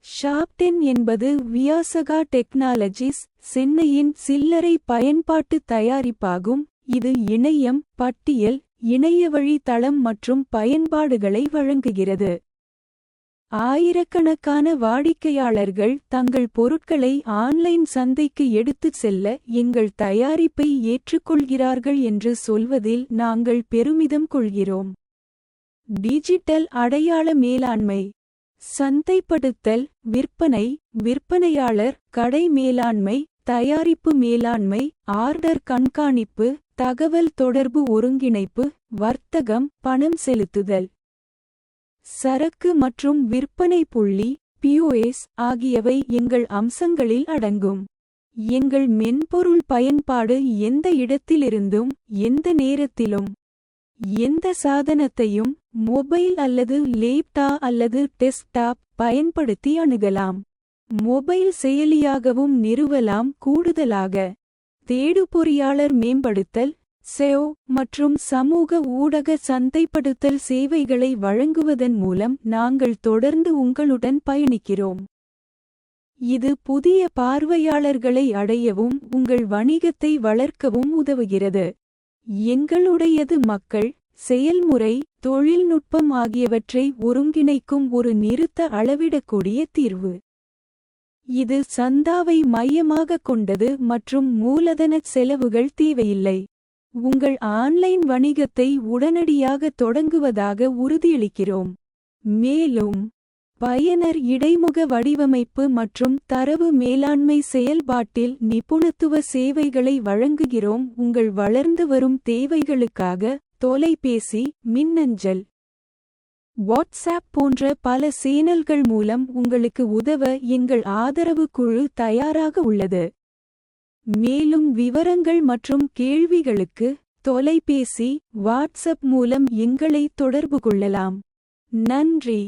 Shark என்பது வியாசகா technologies சென்னையின் சில்லறை பயன்பாட்டு தயாரிப்பாகும். இது இணையம், பட்டியல், இணையவழி தளம் மற்றும் பயன்பாடுகளை வழங்குகிறது. ஆயிரக்கணக்கான வாடிக்கையாளர்கள் தங்கள் பொருட்களை ஆன்லைன் சந்தைக்கு எடுத்துச் செல்ல எங்கள் தயாரிப்பை ஏற்றுக்கொள்கிறார்கள் என்று சொல்வதில் நாங்கள் பெருமிதம் கொள்கிறோம். டிஜிட்டல் அடையாள மேலாண்மை, சந்தைப்படுத்தல், விற்பனை, விற்பனையாளர், கடை மேலாண்மை, தயாரிப்பு மேலாண்மை, ஆர்டர் கண்காணிப்பு, தகவல் தொடர்பு ஒருங்கிணைப்பு, வர்த்தகம், பணம் செலுத்துதல், சரக்கு மற்றும் விற்பனை புள்ளி (POS) ஆகியவை எங்கள் அம்சங்களில் அடங்கும். எங்கள் மென்பொருள் பயன்பாடு எந்த இடத்திலிருந்தும் எந்த நேரத்திலும் எந்த சாதனத்தையும் மொபைல் அல்லது லேப்டாப் அல்லது டெஸ்க்டாப் பயன்படுத்தி அணுகலாம். மொபைல் செயலியாகவும் நிறுவலாம். கூடுதலாக தேடுபொறியாளர் மேம்படுத்தல், SEO மற்றும் சமூக ஊடக சந்தைப்படுத்தல் சேவைகளை வழங்குவதன் மூலம் நாங்கள் தொடர்ந்து உங்களுடன் பயணிக்கிறோம். இது புதிய பார்வையாளர்களை அடையவும் உங்கள் வணிகத்தை வளர்க்கவும் உதவுகிறது. எங்களுடையது மக்கள், செயல்முறை, தொழில்நுட்பம் ஆகியவற்றை ஒருங்கிணைக்கும் ஒரு நிறுத்த அளவிடக்கூடிய தீர்வு. இது சந்தாவை மையமாகக் கொண்டது மற்றும் மூலதன செலவுகள் தேவையில்லை. உங்கள் ஆன்லைன் வணிகத்தை உடனடியாக தொடங்குவதாக உறுதியளிக்கிறோம். மேலும் பயனர் இடைமுக வடிவமைப்பு மற்றும் தரவு மேலாண்மை செயல்பாட்டில் நிபுணத்துவ சேவைகளை வழங்குகிறோம். உங்கள் வளர்ந்து வரும் தேவைகளுக்காக தொலைபேசி, மின்னஞ்சல், வாட்ஸ்ஆப் போன்ற பல சேனல்கள் மூலம் உங்களுக்கு உதவ எங்கள் ஆதரவு குழு தயாராக உள்ளது. மேலும் விவரங்கள் மற்றும் கேள்விகளுக்கு தொலைபேசி, வாட்ஸ்ஆப் மூலம் எங்களை தொடர்பு கொள்ளலாம். நன்றி.